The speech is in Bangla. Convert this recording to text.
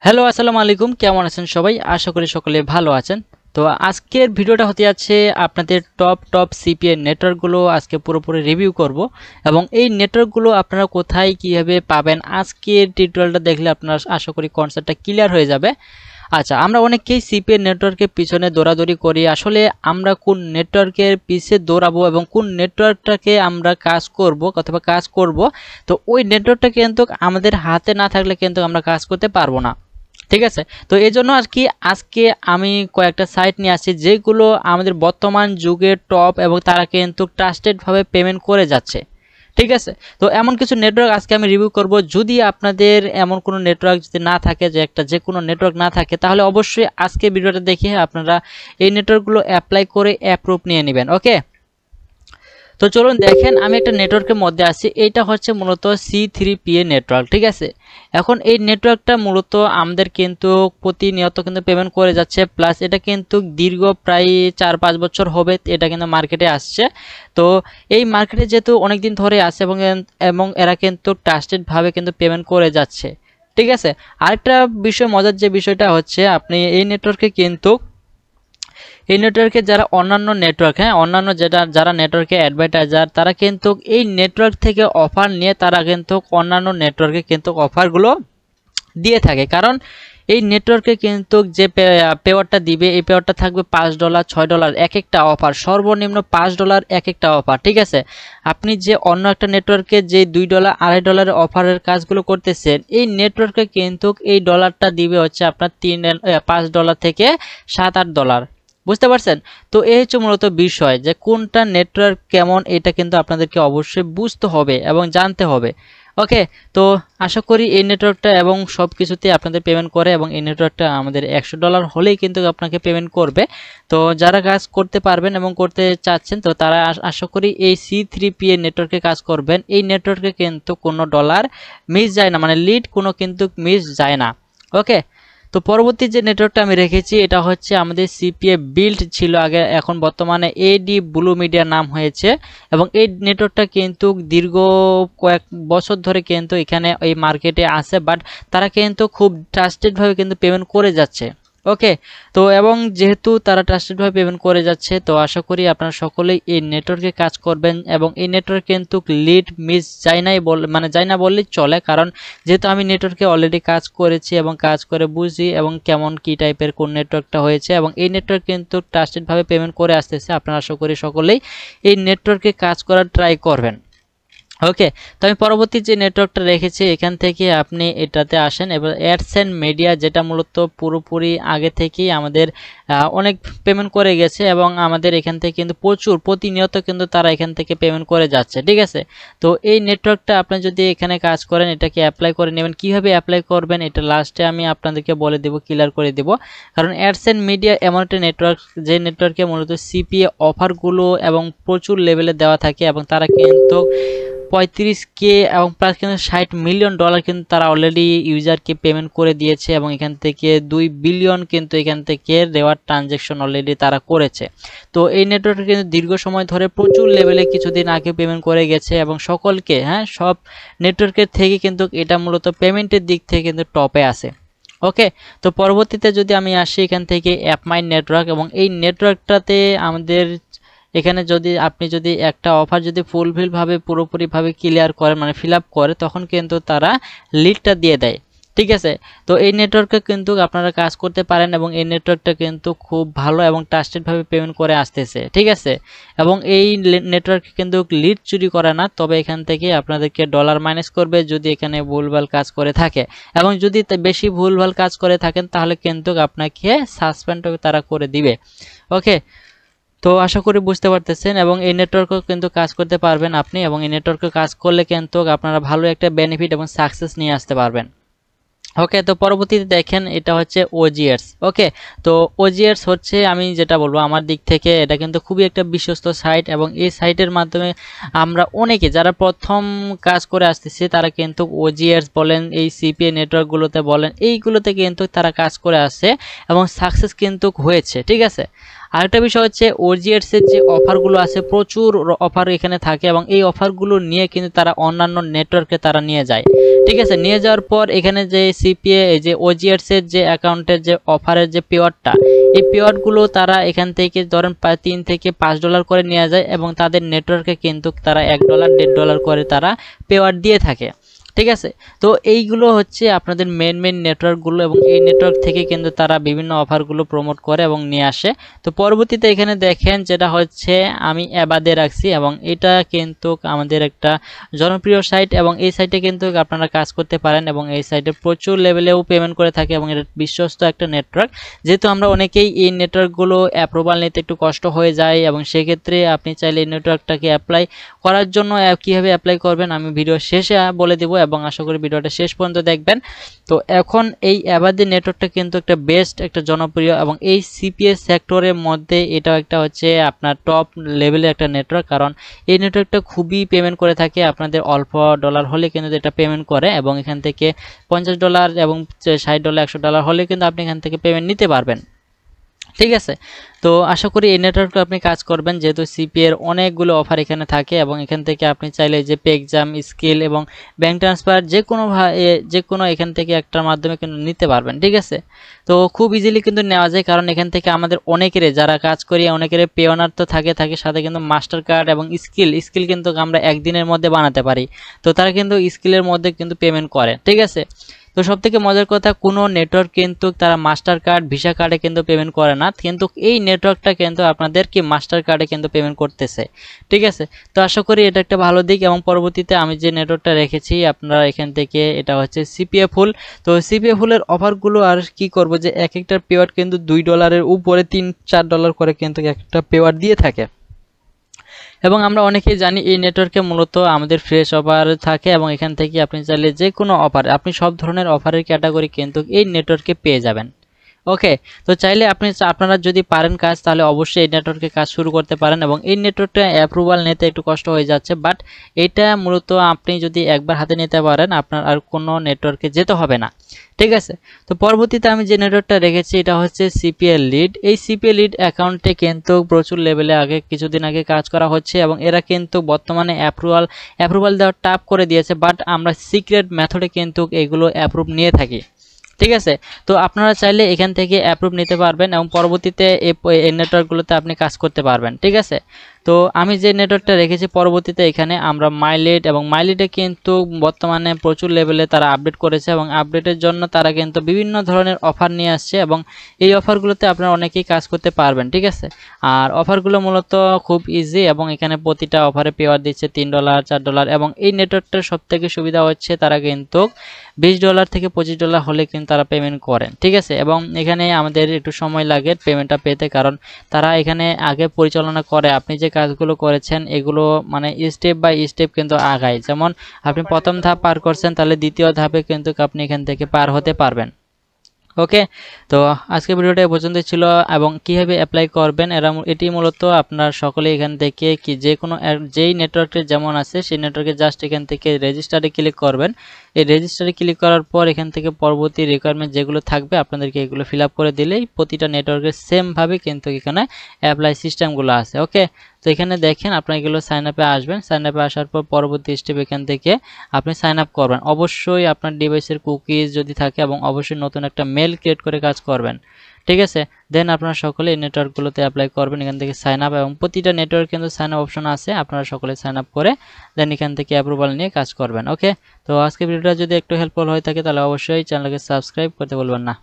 হ্যালো আসসালামু আলাইকুম, কেমন আছেন সবাই? আশা করি সকলে ভালো আছেন। তো আজকের ভিডিওটা হতে যাচ্ছে আপনাদের টপ সিপিএ নেটওয়ার্কগুলো আজকে পুরোপুরি রিভিউ করব এবং এই নেটওয়ার্কগুলো আপনারা কোথায় কিভাবে পাবেন আজকের টিউটোরিয়ালটা দেখলে আপনারা আশা করি কনসেপ্টটা ক্লিয়ার হয়ে যাবে। আচ্ছা, আমরা অনেকেই সিপিএ নেটওয়ার্কের পিছনে দৌড়াদৌড়ি করি। আসলে আমরা কোন নেটওয়ার্কের পিছে দৌড়াবো এবং কোন নেটওয়ার্কটাকে আমরা কাজ করব অথবা কাজ করব, তো ওই নেটওয়ার্কটা কিন্তু আমাদের হাতে না থাকলে কিন্তু আমরা কাজ করতে পারবো না। ঠিক আছে, তো এই জন্য আর কি আজকে আমি কয়েকটা সাইট নিয়ে আসছি যেগুলো আমাদের বর্তমান যুগের টপ এবং তারা কিন্তু ট্রাস্টেডভাবে পেমেন্ট করে যাচ্ছে। ঠিক আছে, তো এমন কিছু নেটওয়ার্ক আজকে আমি রিভিউ করব। যদি আপনাদের এমন কোনো নেটওয়ার্ক যদি না থাকে, যে কোনো নেটওয়ার্ক না থাকে, তাহলে অবশ্যই আজকে ভিডিওটা দেখে আপনারা এই নেটওয়ার্কগুলো অ্যাপ্লাই করে অ্যাপ্রুভ নিয়ে নেবেন। ওকে, তো চলুন দেখেন, আমি একটা নেটওয়ার্কের মধ্যে আছি। এইটা হচ্ছে মূলত C3PA নেটওয়ার্ক। ঠিক আছে, এখন এই নেটওয়ার্কটা মূলত আমাদের কিন্তু প্রতিনিয়ত কিন্তু পেমেন্ট করে যাচ্ছে, প্লাস এটা কিন্তু দীর্ঘ প্রায় 4-5 বছর হবে এটা কিন্তু মার্কেটে আসছে। তো এই মার্কেটে যেহেতু অনেক দিন ধরে আছে এবং এরা কিন্তু ট্রাস্টেডভাবে কিন্তু পেমেন্ট করে যাচ্ছে। ঠিক আছে, আরেকটা বিষয়, মজার যে বিষয়টা হচ্ছে, আপনি এই নেটওয়ার্কে কিন্তু এই নেটওয়ার্কে যারা অন্যান্য নেটওয়ার্ক, অন্যান্য যারা নেটওয়ার্কে অ্যাডভার্টাইজার, তারা কিন্তু এই নেটওয়ার্ক থেকে অফার নিয়ে তারা কিন্তু অন্যান্য নেটওয়ার্কে কিন্তু অফারগুলো দিয়ে থাকে। কারণ এই নেটওয়ার্কে কিন্তু যে পেওয়ারটা দিবে, এই পেওয়ারটা থাকবে $5, $6 এক একটা অফার, সর্বনিম্ন $5 এক একটা অফার। ঠিক আছে, আপনি যে অন্য একটা নেটওয়ার্কে যে $2, $2.5 অফারের কাজগুলো করতেছেন, এই নেটওয়ার্কে কিন্তু এই ডলারটা দিবে হচ্ছে আপনার $5 থেকে $7-8। বুঝতে পারছেন? তো এই হচ্ছে মূলত বিষয়, যে কোনটা নেটওয়ার্ক কেমন, এটা কিন্তু আপনাদেরকে অবশ্যই বুঝতে হবে এবং জানতে হবে। ওকে, তো আশা করি এই নেটওয়ার্কটা এবং সব কিছুতে আপনাদের পেমেন্ট করে, এবং এই নেটওয়ার্কটা আমাদের $100 হলেই কিন্তু আপনাকে পেমেন্ট করবে। তো যারা কাজ করতে পারবেন এবং করতে চাচ্ছেন, তো তারা আশা করি এই C3PA নেটওয়ার্কে কাজ করবেন। এই নেটওয়ার্কে কিন্তু কোনো ডলার মিস যায় না, মানে লিড কোনো কিন্তু মিস যায় না। ওকে, তো পরবর্তী যে নেটওয়ার্কটা আমি রেখেছি, এটা হচ্ছে আমাদের সিপিএ বিল্ড ছিল আগে, এখন বর্তমানে এডি ব্লু মিডিয়া নাম হয়েছে। এবং এই নেটওয়ার্কটা কিন্তু দীর্ঘ কয়েক বছর ধরে কিন্তু এখানে এই মার্কেটে আছে, বাট তারা কিন্তু খুব ট্রাস্টেডভাবে কিন্তু পেমেন্ট করে যাচ্ছে। ওকে, তো এবং যেহেতু তারা ট্রাস্টেডভাবে পেমেন্ট করে যাচ্ছে, তো আশা করি আপনারা সকলেই এই নেটওয়ার্কে কাজ করবেন। এবং এই নেটওয়ার্ক কিন্তু লিড মিস যায় নাই যায় না বললেই চলে, কারণ যেহেতু আমি নেটওয়ার্কে অলরেডি কাজ করেছি এবং কাজ করে বুঝি এবং কেমন কি টাইপের কোন নেটওয়ার্কটা হয়েছে, এবং এই নেটওয়ার্ক কিন্তু ট্রাস্টেডভাবে পেমেন্ট করে আসতেছে। আপনারা আশা করি সকলেই এই নেটওয়ার্কে কাজ করার ট্রাই করবেন। ওকে, তো আমি পরবর্তী যে নেটওয়ার্কটা রেখেছি, এখান থেকে আপনি এটাতে আসেন। এবার অ্যাডসেন্স মিডিয়া, যেটা মূলত পুরোপুরি আগে থেকেই আমাদের অনেক পেমেন্ট করে গেছে এবং আমাদের এখান থেকে কিন্তু প্রচুর প্রতিনিয়ত কিন্তু তারা এখান থেকে পেমেন্ট করে যাচ্ছে। ঠিক আছে, তো এই নেটওয়ার্কটা আপনি যদি এখানে কাজ করেন, এটাকে অ্যাপ্লাই করে নেবেন। কিভাবে অ্যাপ্লাই করবেন এটা লাস্টে আমি আপনাদেরকে বলে দেব, ক্লিয়ার করে দেব। কারণ অ্যাডসেন্স মিডিয়া এমন একটা নেটওয়ার্ক, যে নেটওয়ার্কে মূলত সিপিএ অফারগুলো এবং প্রচুর লেভেলে দেওয়া থাকে, এবং তারা কিন্তু 35K এবং প্লাস কিন্তু $60 মিলিয়ন কিন্তু তারা অলরেডি ইউজারকে পেমেন্ট করে দিয়েছে, এবং এখান থেকে 2 বিলিয়ন কিন্তু এখান থেকে রেওয়ার্ড ট্রানজ্যাকশন অলরেডি তারা করেছে। তো এই নেটওয়ার্কে কিন্তু দীর্ঘ সময় ধরে প্রচুর লেভেলে কিছুদিন আগে পেমেন্ট করে গেছে, এবং সকলকে সব নেটওয়ার্কের থেকে কিন্তু এটা মূলত পেমেন্টের দিক থেকে কিন্তু টপে আছে। ওকে, তো পরবর্তীতে যদি আমি আসি এখান থেকে অ্যাপমাই নেটওয়ার্ক, এবং এই নেটওয়ার্কটাতে আমাদের এখানে আপনি যদি একটা অফার যদি ফুলফিলভাবে পুরোপুরিভাবে ক্লিয়ার করে, মানে ফিল আপ করে, তখন কিন্তু তারা লিডটা দিয়ে দেয়। ঠিক আছে, তো এই নেটওয়ার্কে কিন্তু আপনারা কাজ করতে পারেন, এবং এই নেটওয়ার্কটা কিন্তু খুব ভালো এবং ট্রাস্টেডভাবে পেমেন্ট করে আসতেছে। ঠিক আছে, এবং এই নেটওয়ার্কে কিন্তু লিড চুরি করে না, তবে এখান থেকে আপনাদেরকে ডলার মাইনাস করবে যদি এখানে ভুলভাল কাজ করে থাকে, এবং যদি বেশি ভুলভাল কাজ করে থাকেন তাহলে কিন্তু আপনাকে সাসপেন্ডও তারা করে দিবে। ওকে, তো আশা করি বুঝতে পারতেছেন, এবং এই নেটওয়ার্কও কিন্তু কাজ করতে পারবেন আপনি, এবং এই নেটওয়ার্কে কাজ করলে কিন্তু আপনারা ভালো একটা বেনিফিট এবং সাকসেস নিয়ে আসতে পারবেন। ওকে, তো পরবর্তীতে দেখেন, এটা হচ্ছে ওজিএস। ওকে, তো ওজিএস হচ্ছে, আমি যেটা বলবো আমার দিক থেকে, এটা কিন্তু খুবই একটা বিশ্বস্ত সাইট, এবং এই সাইটের মাধ্যমে আমরা অনেকে যারা প্রথম কাজ করে আসতেছি, তারা কিন্তু ওজিএস বলেন, এই সিপিএ নেটওয়ার্কগুলোতে বলেন, এইগুলোতে কিন্তু তারা কাজ করে আসছে এবং সাকসেস কিন্তু হয়েছে। ঠিক আছে, আরেকটা বিষয় হচ্ছে ওজিএটস এর যে অফারগুলো আছে, প্রচুর অফার এখানে থাকে এবং এই অফারগুলো নিয়ে কিন্তু তারা অন্যান্য নেটওয়ার্কে তারা নিয়ে যায়। ঠিক আছে, নিয়ে যাওয়ার পর এখানে যে সিপিএ যে ওজিএটস এর যে অ্যাকাউন্টের যে অফারের যে পেওয়ারটা, এই পেওয়ারগুলো তারা এখান থেকে ধরেন $3 থেকে $5 করে নিয়ে যায় এবং তাদের নেটওয়ার্কে কিন্তু তারা $1 $1.5 করে তারা পেওয়ার দিয়ে থাকে। ঠিক আছে, তো এইগুলো হচ্ছে আপনাদের মেন নেটওয়ার্কগুলো এবং এই নেটওয়ার্ক থেকে কিন্তু তারা বিভিন্ন অফারগুলো প্রমোট করে এবং নিয়ে আসে। তো পরবর্তীতে এখানে দেখেন যেটা হচ্ছে আমি অ্যাবাদে রাখছি এবং এটা কিন্তু আমাদের একটা জনপ্রিয় সাইট এবং এই সাইটে কিন্তু আপনারা কাজ করতে পারেন এবং এই সাইটে প্রচুর লেভেলেও পেমেন্ট করে থাকে এবং এটা বিশ্বস্ত একটা নেটওয়ার্ক। যেহেতু আমরা অনেকেই এই নেটওয়ার্কগুলো অ্যাপ্রুভাল নিতে একটু কষ্ট হয়ে যায় এবং সেক্ষেত্রে আপনি চাইলে এই নেটওয়ার্কটাকে অ্যাপ্লাই করার জন্য কীভাবে অ্যাপ্লাই করবেন আমি ভিডিও শেষে বলে দেবো এবং আশা করি ভিডিওটা শেষ পর্যন্ত দেখবেন। তো এখন এই অ্যাবাদি নেটওয়ার্কটা কিন্তু একটা বেস্ট একটা জনপ্রিয় এবং এই সিপিএস সেক্টরের মধ্যে এটা একটা হচ্ছে আপনার টপ লেভেলের একটা নেটওয়ার্ক, কারণ এই নেটওয়ার্কটা খুবই পেমেন্ট করে থাকে। আপনাদের অল্প ডলার হলে কিন্তু এটা পেমেন্ট করে এবং এখান থেকে $50 এবং $60 $100 হলে কিন্তু আপনি এখান থেকে পেমেন্ট নিতে পারবেন। ঠিক আছে, তো আশা করি এই নেটওয়ার্কে আপনি কাজ করবেন, যেহেতু সিপি এর অনেকগুলো অফার এখানে থাকে এবং এখান থেকে আপনি চাইলে যে পে এক্সাম, স্কিল এবং ব্যাংক ট্রান্সফার যে কোনো এখান থেকে একটার মাধ্যমে কিন্তু নিতে পারবেন। ঠিক আছে, তো খুব ইজিলি কিন্তু নেওয়া যায়, কারণ এখান থেকে আমাদের অনেকেরই যারা কাজ করি অনেকের পে অনার তো থাকে সাথে কিন্তু মাস্টার কার্ড এবং স্কিল কিন্তু আমরা একদিনের মধ্যে বানাতে পারি। তো তারা কিন্তু স্কিলের মধ্যে কিন্তু পেমেন্ট করে। ঠিক আছে, তো সবথেকে মজার কথা, কোনো নেটওয়ার্ক কিন্তু তারা মাস্টার কার্ড, ভিসা কার্ডে কিন্তু পেমেন্ট করে না, কিন্তু এই নেটওয়ার্কটা কিন্তু আপনাদেরকে মাস্টার কার্ডে কিন্তু পেমেন্ট করতেছে। ঠিক আছে, তো আশা করি এটা একটা ভালো দিক এবং পরবর্তীতে আমি যে নেটওয়ার্কটা রেখেছি আপনারা এখান থেকে, এটা হচ্ছে সিপিএ ফুল। তো সিপিএ ফুলের অফারগুলো আর কি করব, যে এক একটার পেওয়ার কিন্তু $2 উপরে $3-4 করে কিন্তু একটা পেওয়ার দিয়ে থাকে এবং আমরা অনেকেই জানি এই নেটওয়ার্কে মূলত আমাদের ফ্রেশ অফার থাকে এবং এখান থেকে আপনি চাইলে যে কোনো অফার, আপনি সব ধরনের অফারের ক্যাটাগরি কিন্তু এই নেটওয়ার্কে পেয়ে যাবেন। ওকে, তো চাইলে আপনারা যদি পারেন কাজ, তাহলে অবশ্যই এই নেটওয়ার্কে কাজ শুরু করতে পারেন এবং এই নেটওয়ার্কটা অ্যাপ্রুভাল নিতে একটু কষ্ট হয়ে যাচ্ছে, বাট এটা মূলত আপনি যদি একবার হাতে নিতে পারেন আপনার আর কোনো নেটওয়ার্কে যেতে হবে না। ঠিক আছে, তো পরবর্তীতে আমি যে নেটওয়ার্কটা রেখেছি এটা হচ্ছে সিপিএ লিড। এই সিপিএ লিড অ্যাকাউন্টে কিন্তু প্রচুর লেভেলে কিছুদিন আগে কাজ করা হচ্ছে এবং এরা কিন্তু বর্তমানে অ্যাপ্রুভাল দেওয়া টাফ করে দিয়েছে, বাট আমরা সিক্রেট মেথডে কিন্তু এগুলো অ্যাপ্রুভ নিয়ে থাকি। ঠিক আছে, তো আপনারা চাইলে এখান থেকে অ্যাপ্রুভ নিতে পারবেন এবং পরবর্তীতে এই নেটওয়ার্কগুলোতে আপনি কাজ করতে পারবেন। ঠিক আছে, তো আমি যে নেটওয়ার্কটা রেখেছি পরবর্তীতে এখানে আমরা মাইলিড এবং মাইলিডে কিন্তু বর্তমানে প্রচুর লেভেলে তারা আপডেট করেছে এবং আপডেটের জন্য তারা কিন্তু বিভিন্ন ধরনের অফার নিয়ে আসছে এবং এই অফারগুলোতে আপনারা অনেকেই কাজ করতে পারবেন। ঠিক আছে, আর অফারগুলো মূলত খুব ইজি এবং এখানে প্রতিটা অফারে পেওয়ার দিচ্ছে $3 $4 এবং এই নেটওয়ার্কটার সবথেকে সুবিধা হচ্ছে তারা কিন্তু $20 থেকে $25 হলে কিন্তু তারা পেমেন্ট করেন। ঠিক আছে, এবং এখানে আমাদের একটু সময় লাগে পেমেন্টটা পেতে, কারণ তারা এখানে আগে পরিচালনা করে আপনি যে কাজগুলো করেছেন এগুলো মানে স্টেপ বাই স্টেপ কিন্তু আগায়। যেমন আপনি প্রথম ধাপ পার করছেন, তাহলে দ্বিতীয় ধাপে কিন্তু আপনি এখান থেকে পার হতে পারবেন। ওকে, তো আজকে ভিডিওটা এ পর্যন্ত ছিল এবং কিভাবে অ্যাপ্লাই করবেন এটি মূলত আপনার সকলে এখান থেকে যে কোনো যেই নেটওয়ার্কে যেমন আছে সেই নেটওয়ার্কে জাস্ট এখান থেকে রেজিস্টারে ক্লিক করবেন। এই রেজিস্টারে ক্লিক করার পর এখান থেকে পরবর্তী রিকোয়ারমেন্ট যেগুলো থাকবে আপনাদেরকে এগুলো ফিল আপ করে দিলেই প্রতিটা নেটওয়ার্কের সেমভাবে কিন্তু এখানে অ্যাপ্লাই সিস্টেমগুলো আছে। ওকে, তো এখানে দেখেন আপনারা এগুলো সাইন আপে আসবেন, সাইন আপে আসার পর পরবর্তী স্টেপ এখান থেকে আপনি সাইন আপ করবেন। অবশ্যই আপনার ডিভাইসের কুকিজ যদি থাকে এবং অবশ্যই নতুন একটা মেল ক্রিয়েট করে কাজ করবেন। ঠিক আছে, দেন আপনারা সকলে এই নেটওয়ার্কগুলোতে অ্যাপ্লাই করবেন। এখান থেকে সাইন আপ এবং প্রতিটা নেটওয়ার্ক কিন্তু সাইন আপ অপশন আছে, আপনারা সকলে সাইন আপ করে দেন এখান থেকে অ্যাপ্রুভাল নিয়ে কাজ করবেন। ওকে, তো আজকে ভিডিওটা যদি একটু হেল্পফুল হয়ে থাকে তাহলে অবশ্যই চ্যানেলকে সাবস্ক্রাইব করতে ভুলবেন না।